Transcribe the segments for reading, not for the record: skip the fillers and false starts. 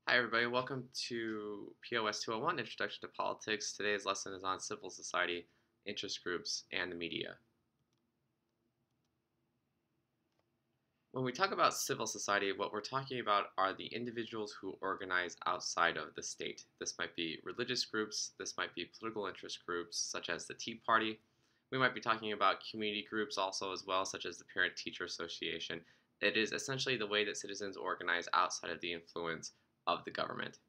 Hi everybody, welcome to POS 201, Introduction to Politics. Today's lesson is on civil society, interest groups, and the media. When we talk about civil society, what we're talking about are the individuals who organize outside of the state. This might be religious groups, this might be political interest groups, such as the Tea Party. We might be talking about community groups also as well, such as the Parent-Teacher Association. It is essentially the way that citizens organize outside of the influence of the government.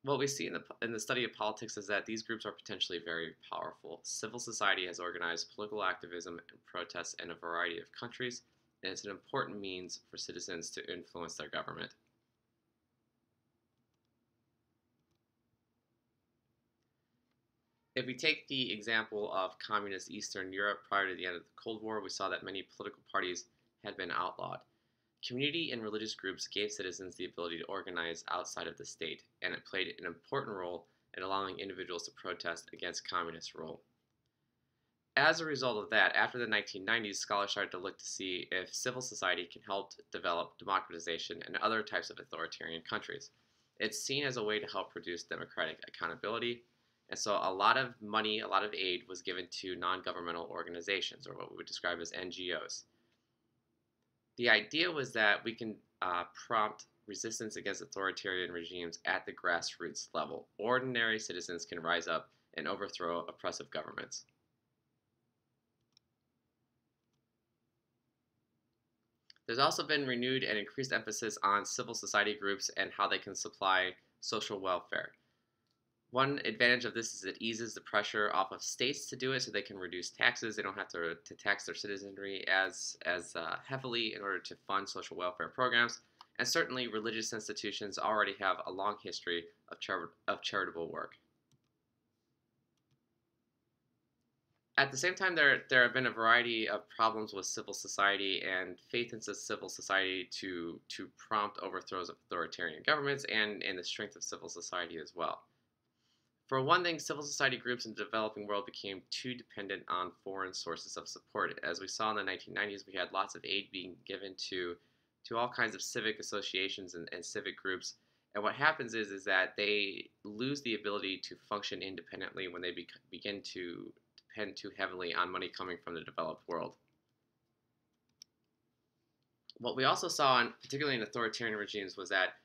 What we see in the study of politics is that these groups are potentially very powerful. Civil society has organized political activism and protests in a variety of countries, and it's an important means for citizens to influence their government. If we take the example of communist Eastern Europe prior to the end of the Cold War, we saw that many political parties had been outlawed. Community and religious groups gave citizens the ability to organize outside of the state, and it played an important role in allowing individuals to protest against communist rule. As a result of that, after the 1990s, scholars started to look to see if civil society can help develop democratization in other types of authoritarian countries. It's seen as a way to help produce democratic accountability, and so a lot of money, a lot of aid was given to non-governmental organizations, or what we would describe as NGOs. The idea was that we can prompt resistance against authoritarian regimes at the grassroots level. Ordinary citizens can rise up and overthrow oppressive governments. There's also been renewed and increased emphasis on civil society groups and how they can supply social welfare. One advantage of this is it eases the pressure off of states to do it so they can reduce taxes. They don't have to tax their citizenry as heavily in order to fund social welfare programs. And certainly religious institutions already have a long history of charitable work. At the same time, there have been a variety of problems with civil society and faith in civil society to prompt overthrows of authoritarian governments and in the strength of civil society as well. For one thing, civil society groups in the developing world became too dependent on foreign sources of support. As we saw in the 1990s, we had lots of aid being given to all kinds of civic associations and civic groups. And what happens is that they lose the ability to function independently when they begin to depend too heavily on money coming from the developed world. What we also saw, particularly in authoritarian regimes, was that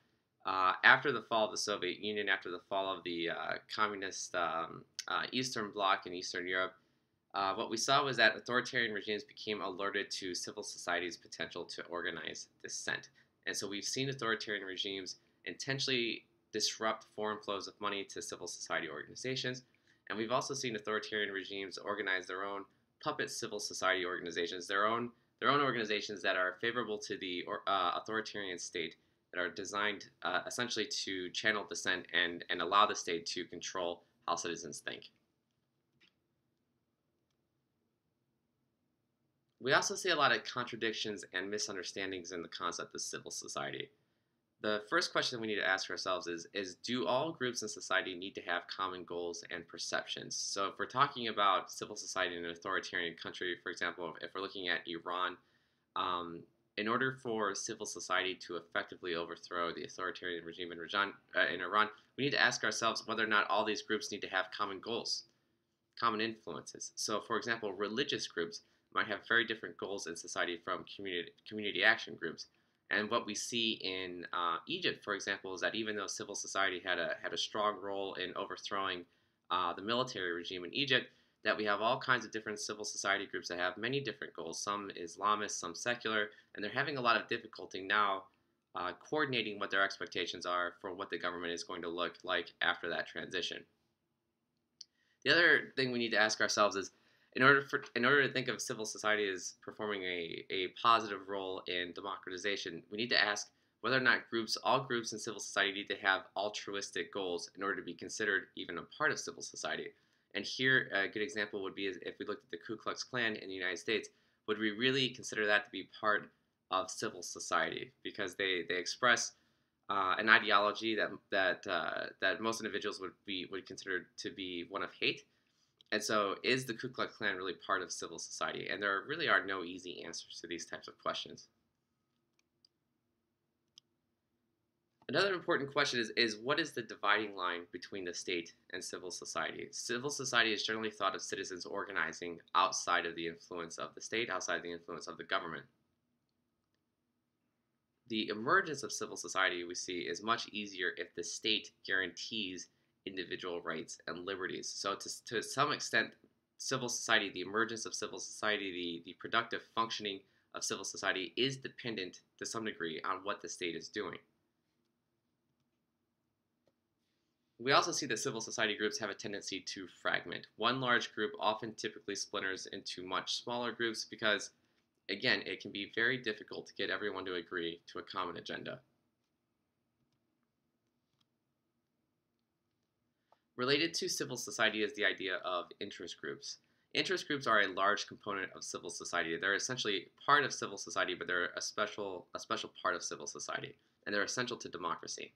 after the fall of the Soviet Union, after the fall of the communist Eastern Bloc in Eastern Europe, what we saw was that authoritarian regimes became alerted to civil society's potential to organize dissent. And so we've seen authoritarian regimes intentionally disrupt foreign flows of money to civil society organizations. And we've also seen authoritarian regimes organize their own puppet civil society organizations, their own organizations that are favorable to the authoritarian state, that are designed essentially to channel dissent and allow the state to control how citizens think. We also see a lot of contradictions and misunderstandings in the concept of civil society. The first question we need to ask ourselves is do all groups in society need to have common goals and perceptions? So if we're talking about civil society in an authoritarian country, for example, if we're looking at Iran, in order for civil society to effectively overthrow the authoritarian regime in Iran, we need to ask ourselves whether or not all these groups need to have common goals, common influences. So, for example, religious groups might have very different goals in society from community action groups. And what we see in Egypt, for example, is that even though civil society had a strong role in overthrowing the military regime in Egypt, that we have all kinds of different civil society groups that have many different goals, some Islamist, some secular, and they're having a lot of difficulty now coordinating what their expectations are for what the government is going to look like after that transition. The other thing we need to ask ourselves is, in order to think of civil society as performing a positive role in democratization, we need to ask whether or not all groups in civil society need to have altruistic goals in order to be considered even a part of civil society. And here, a good example would be if we looked at the Ku Klux Klan in the United States, would we really consider that to be part of civil society? Because they express an ideology that most individuals would consider to be one of hate. And so, is the Ku Klux Klan really part of civil society? And there really are no easy answers to these types of questions. Another important question is what is the dividing line between the state and civil society? Civil society is generally thought of citizens organizing outside of the influence of the state, outside of the influence of the government. The emergence of civil society we see is much easier if the state guarantees individual rights and liberties. So, to some extent, civil society, the emergence of civil society, the productive functioning of civil society is dependent to some degree on what the state is doing. We also see that civil society groups have a tendency to fragment. One large group often typically splinters into much smaller groups because, again, it can be very difficult to get everyone to agree to a common agenda. Related to civil society is the idea of interest groups. Interest groups are a large component of civil society. They're essentially part of civil society, but they're a special part of civil society, and they're essential to democracy.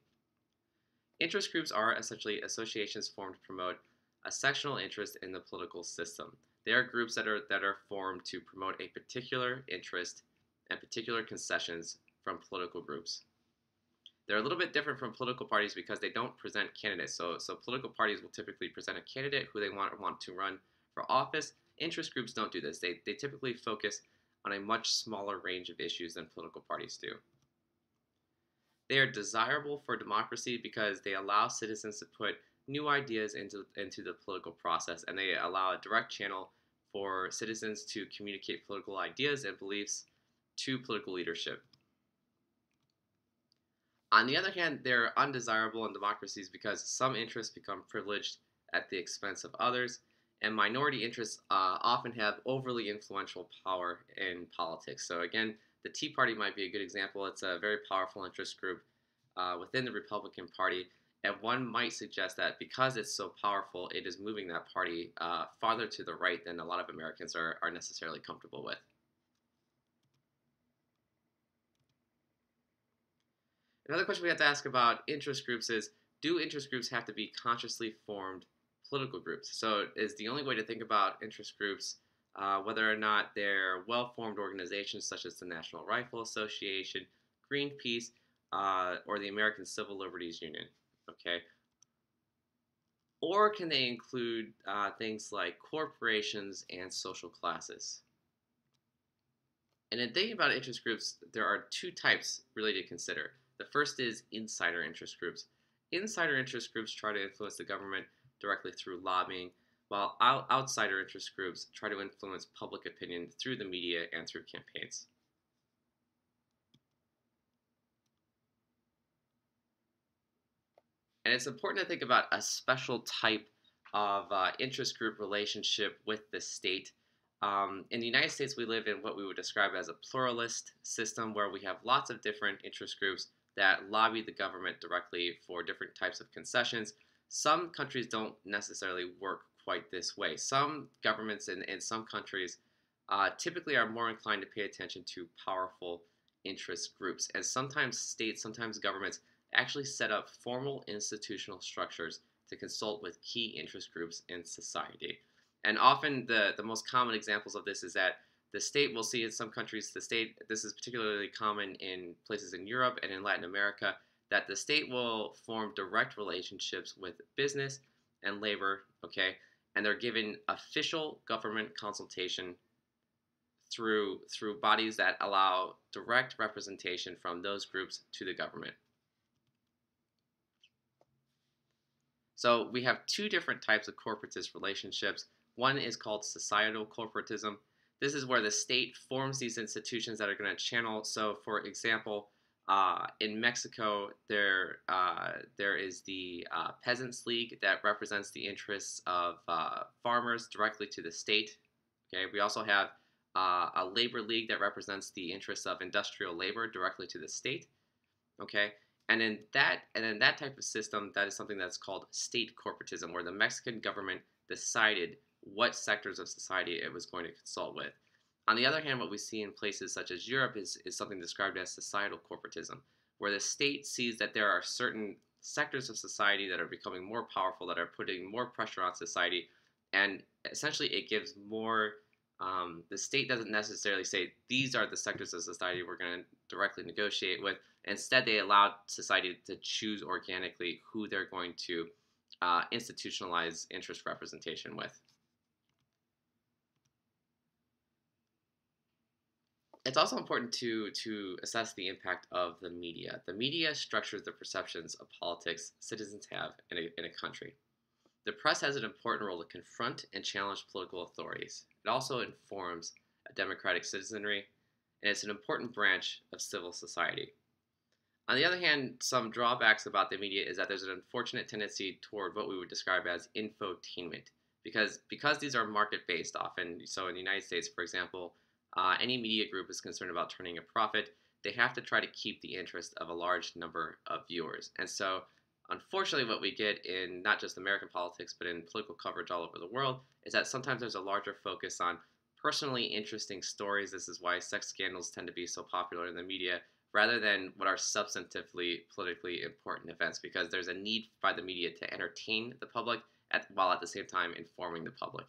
Interest groups are essentially associations formed to promote a sectional interest in the political system. They are groups that are formed to promote a particular interest and particular concessions from political groups. They're a little bit different from political parties because they don't present candidates. So political parties will typically present a candidate who they want to run for office. Interest groups don't do this. They typically focus on a much smaller range of issues than political parties do. They are desirable for democracy because they allow citizens to put new ideas into the political process, and they allow a direct channel for citizens to communicate political ideas and beliefs to political leadership. On the other hand, they're undesirable in democracies because some interests become privileged at the expense of others, and minority interests often have overly influential power in politics. So again, the Tea Party might be a good example. It's a very powerful interest group within the Republican Party, and one might suggest that because it's so powerful, it is moving that party farther to the right than a lot of Americans are necessarily comfortable with. Another question we have to ask about interest groups is, do interest groups have to be consciously formed political groups? So is the only way to think about interest groups whether or not they're well-formed organizations such as the National Rifle Association, Greenpeace, or the American Civil Liberties Union, okay? Or can they include things like corporations and social classes? And in thinking about interest groups, there are two types really to consider. The first is insider interest groups. Insider interest groups try to influence the government directly through lobbying, while outsider interest groups try to influence public opinion through the media and through campaigns. And it's important to think about a special type of interest group relationship with the state. In the United States, we live in what we would describe as a pluralist system where we have lots of different interest groups that lobby the government directly for different types of concessions. Some countries don't necessarily work quite this way. Some governments in some countries typically are more inclined to pay attention to powerful interest groups. And sometimes states, sometimes governments actually set up formal institutional structures to consult with key interest groups in society. And often the most common examples of this is that the state will see in some countries, this is particularly common in places in Europe and in Latin America, that the state will form direct relationships with business and labor, okay? And they're given official government consultation through bodies that allow direct representation from those groups to the government. So we have two different types of corporatist relationships. One is called societal corporatism. This is where the state forms these institutions that are going to channel. So, for example, in Mexico, there is the Peasants League that represents the interests of farmers directly to the state. Okay, we also have a labor league that represents the interests of industrial labor directly to the state. Okay, and in that type of system, that is something that's called state corporatism, where the Mexican government decided what sectors of society it was going to consult with. On the other hand, what we see in places such as Europe is something described as societal corporatism, where the state sees that there are certain sectors of society that are becoming more powerful, that are putting more pressure on society, and essentially it gives more The state doesn't necessarily say these are the sectors of society we're going to directly negotiate with. Instead, they allow society to choose organically who they're going to institutionalize interest representation with. It's also important to assess the impact of the media. The media structures the perceptions of politics citizens have in a country. The press has an important role to confront and challenge political authorities. It also informs a democratic citizenry, and it's an important branch of civil society. On the other hand, some drawbacks about the media is that there's an unfortunate tendency toward what we would describe as infotainment, because these are market based often. So in the United States, for example, any media group is concerned about turning a profit. They have to try to keep the interest of a large number of viewers, and so unfortunately, what we get in not just American politics, but in political coverage all over the world, is that sometimes there's a larger focus on personally interesting stories. This is why sex scandals tend to be so popular in the media, rather than what are substantively politically important events, because there's a need by the media to entertain the public while at the same time informing the public.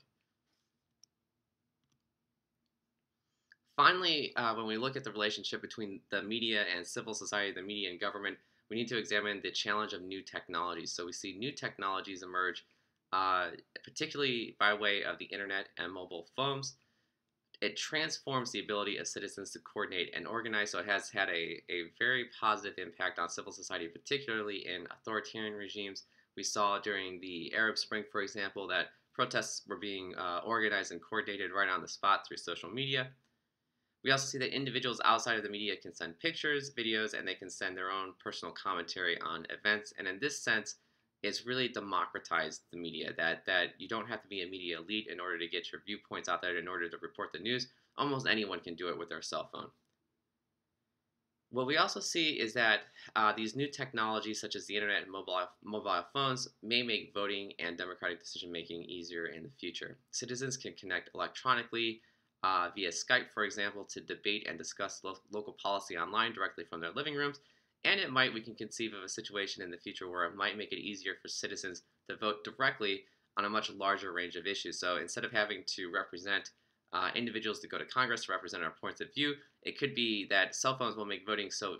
Finally, when we look at the relationship between the media and civil society, the media and government, we need to examine the challenge of new technologies. So we see new technologies emerge, particularly by way of the internet and mobile phones. It transforms the ability of citizens to coordinate and organize, so it has had a very positive impact on civil society, particularly in authoritarian regimes. We saw during the Arab Spring, for example, that protests were being organized and coordinated right on the spot through social media. We also see that individuals outside of the media can send pictures, videos, and they can send their own personal commentary on events. And in this sense, it's really democratized the media, that you don't have to be a media elite in order to get your viewpoints out there, in order to report the news. Almost anyone can do it with their cell phone. What we also see is that these new technologies, such as the internet and mobile phones, may make voting and democratic decision making easier in the future. Citizens can connect electronically via Skype, for example, to debate and discuss local policy online directly from their living rooms. And we can conceive of a situation in the future where it might make it easier for citizens to vote directly on a much larger range of issues. So instead of having to represent individuals to go to Congress to represent our points of view, it could be that cell phones will make voting so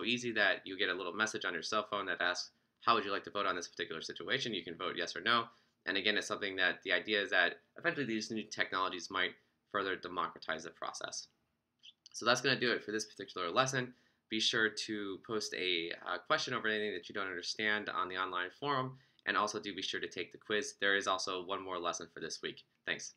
easy that you get a little message on your cell phone that asks, how would you like to vote on this particular situation? You can vote yes or no. And again, it's something that the idea is that eventually these new technologies might further democratize the process. So that's going to do it for this particular lesson. Be sure to post a question over anything that you don't understand on the online forum, and also do be sure to take the quiz. There is also one more lesson for this week. Thanks.